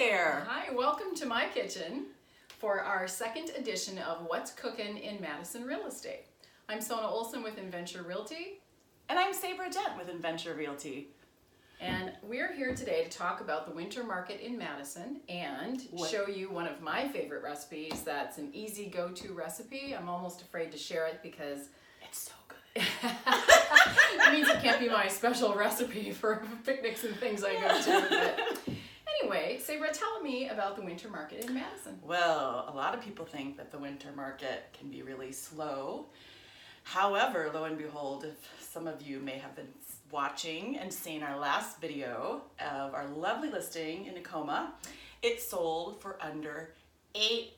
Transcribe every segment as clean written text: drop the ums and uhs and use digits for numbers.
there. Hi, welcome to my kitchen for our second edition of What's Cookin' in Madison Real Estate. I'm Sona Olson with Inventure Realty. And I'm Sabra Dent with Inventure Realty. And we're here today to talk about the winter market in Madison and show you one of my favorite recipes that's an easy go-to recipe. I'm almost afraid to share it because It's so good. it means it can't be my special recipe for picnics and things I go to. But anyway, Sabra, tell me about the winter market in Madison. Well, a lot of people think that the winter market can be really slow. However, lo and behold, if some of you may have been watching and seen our last video of our lovely listing in Tacoma, it sold for under 8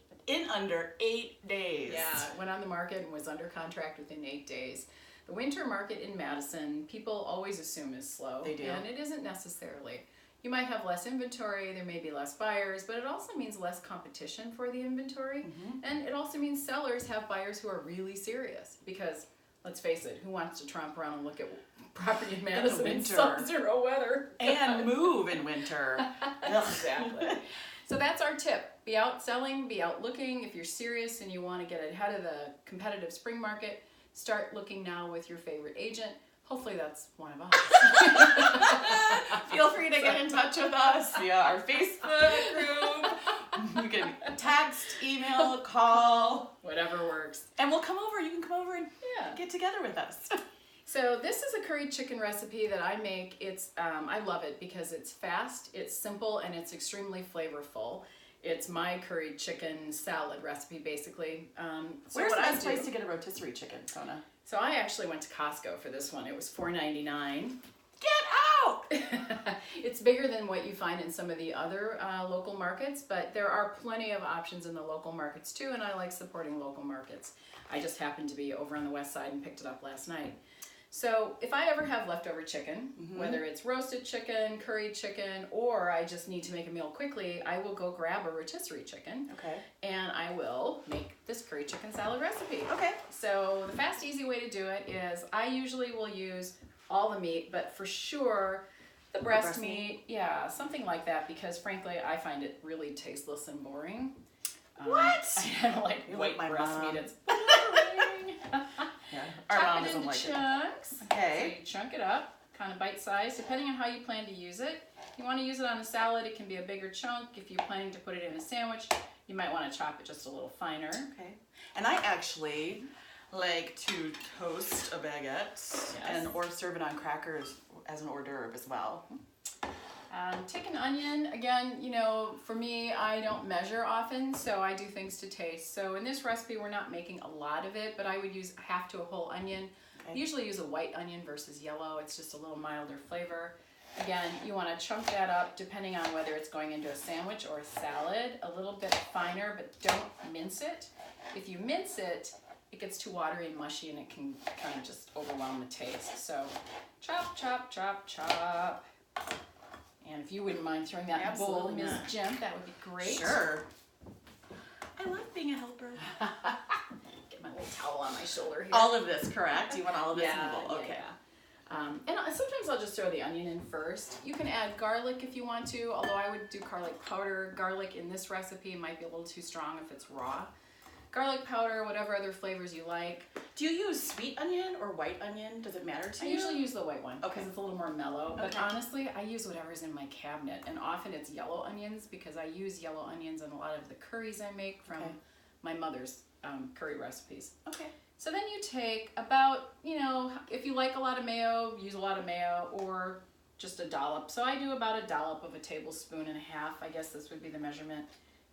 days. Yeah, it went on the market and was under contract within 8 days. The winter market in Madison, people always assume is slow. They do. And it isn't necessarily. You might have less inventory, there may be less buyers, but it also means less competition for the inventory. And it also means sellers have buyers who are really serious because, let's face it, who wants to tromp around and look at property in Madison in sub-zero weather? And move in winter. Exactly. So that's our tip. Be out selling, be out looking. If you're serious and you want to get ahead of the competitive spring market, start looking now with your favorite agent. Hopefully that's one of us. Feel free to get in touch with us via our Facebook group. You can text, email, call. Whatever works. And we'll come over. You can come over and get together with us. So this is a curried chicken recipe that I make. It's I love it because it's fast, it's simple, and it's extremely flavorful. It's my curried chicken salad recipe, basically. Where's the best place to get a rotisserie chicken, Sona? So I actually went to Costco for this one. It was $4.99. Get out! It's bigger than what you find in some of the other local markets, but there are plenty of options in the local markets too, and I like supporting local markets. I just happened to be over on the west side and picked it up last night. So if I ever have leftover chicken, whether it's roasted chicken, curried chicken, or I just need to make a meal quickly, I will go grab a rotisserie chicken. Okay. And I will make this curried chicken salad recipe. Okay. So the fast, easy way to do it is I usually will use all the meat, but for sure the breast meat, yeah, something like that, because frankly I find it really tasteless and boring. What? I don't like white breast meat. It's boring. Our Chop mom it doesn't into like chunks. it. Okay. So you chunk it up, kind of bite-sized, depending on how you plan to use it. If you want to use it on a salad, it can be a bigger chunk. If you're planning to put it in a sandwich, you might want to chop it just a little finer. Okay. And I actually like to toast a baguette and or serve it on crackers as an hors d'oeuvre as well. Take an onion. Again, you know, for me, I don't measure often, so I do things to taste. So in this recipe, we're not making a lot of it, but I would use half to a whole onion. Okay. I usually use a white onion versus yellow. It's just a little milder flavor. Again, you want to chunk that up depending on whether it's going into a sandwich or a salad. A little bit finer, but don't mince it. If you mince it, it gets too watery and mushy and it can kind of just overwhelm the taste. So chop, chop, chop, chop. And if you wouldn't mind throwing that in a bowl, Ms. Jem, that would be great. Sure. I love being a helper. Get my little towel on my shoulder here. All of this, correct? You want all of this in the bowl? Okay. Yeah. And sometimes I'll just throw the onion in first. You can add garlic if you want to, although I would do garlic powder. Garlic in this recipe might be a little too strong if it's raw. Garlic powder, whatever other flavors you like. Do you use sweet onion or white onion? Does it matter to you? I usually use the white one because Okay. it's a little more mellow. Okay. But honestly, I use whatever's in my cabinet. And often it's yellow onions because I use yellow onions in a lot of the curries I make from my mother's curry recipes. Okay. So then you take about, you know, if you like a lot of mayo, use a lot of mayo or just a dollop. So I do about a dollop of a tablespoon and a half. I guess this would be the measurement.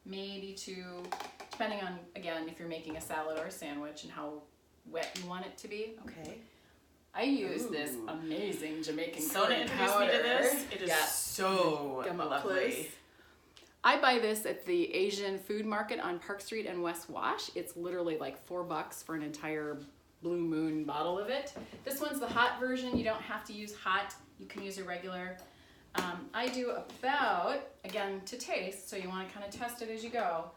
Maybe two, depending on, again, if you're making a salad or a sandwich and how wet you want it to be. Okay. I use this amazing Jamaican Sona curry introduced powder. me to this. It is so Come up lovely. close. I buy this at the Asian food market on Park Street and West Wash. It's literally like $4 for an entire Blue Moon bottle of it. This one's the hot version. You don't have to use hot. You can use a regular. I do about, again, to taste, so you want to kind of test it as you go,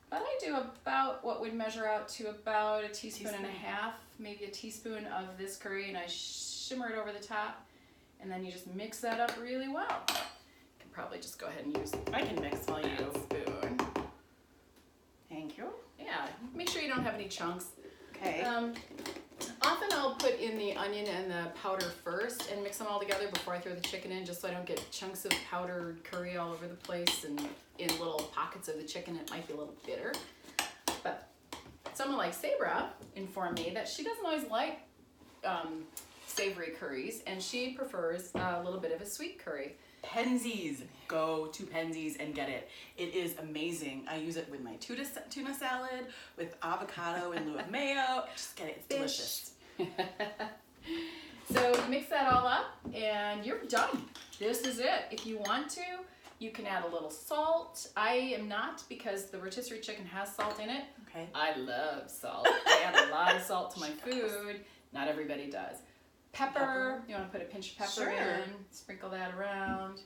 but I do about what would measure out to about a teaspoon and a half, maybe a teaspoon of this curry, and I shimmer it over the top, and then you just mix that up really well. You can probably probably just go ahead and use I can mix while you that spoon. Thank you. Yeah, make sure you don't have any chunks. Okay. Often I'll put in the onion and the powder first and mix them all together before I throw the chicken in, just so I don't get chunks of powdered curry all over the place and in little pockets of the chicken. It might be a little bitter. But someone like Sabra informed me that she doesn't always like savory curries, and she prefers a little bit of a sweet curry. Penzies. Go to Penzies and get it. It is amazing. I use it with my tuna salad, with avocado in lieu of mayo. Just get it. It's delicious. So you mix that all up and you're done. This is it. If you want to, you can add a little salt. I am not, because the rotisserie chicken has salt in it. Okay. I love salt. I add a lot of salt to my food. Not everybody does. Pepper. You want to put a pinch of pepper in, sprinkle that around.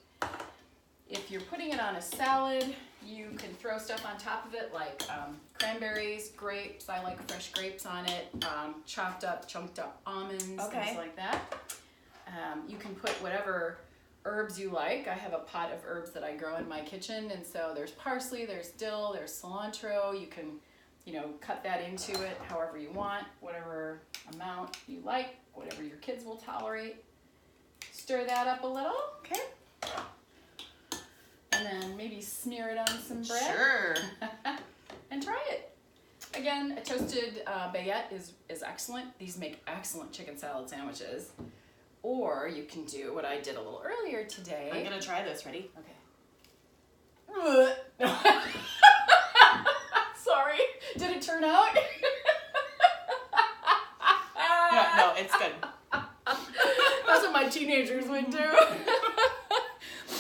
If you're putting it on a salad, you can throw stuff on top of it like cranberries, grapes. I like fresh grapes on it. Chopped up, chunked up almonds, things like that. You can put whatever herbs you like. I have a pot of herbs that I grow in my kitchen, and so there's parsley, there's dill, there's cilantro. You can, cut that into it however you want, whatever amount you like, whatever your kids will tolerate. Stir that up a little. Okay. And then maybe smear it on some bread. Sure. And try it. Again, a toasted baguette is excellent. These make excellent chicken salad sandwiches. Or you can do what I did a little earlier today. I'm gonna try this. Ready? Okay. Sorry. Did it turn out? No, it's good. That's what my teenagers would do.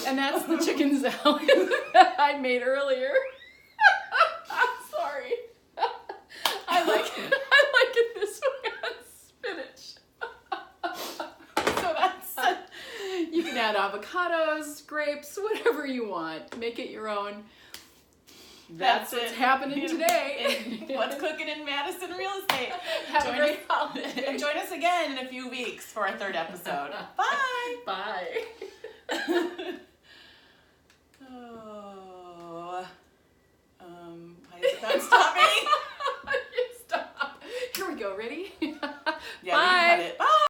And that's the chicken salad that I made earlier. Sorry. I like it this way on spinach. So that's, you can add avocados, grapes, whatever you want. Make it your own. That's what's happening today. What's cooking in Madison real estate. Have a great holiday. And join us again in a few weeks for our third episode. Bye. Bye.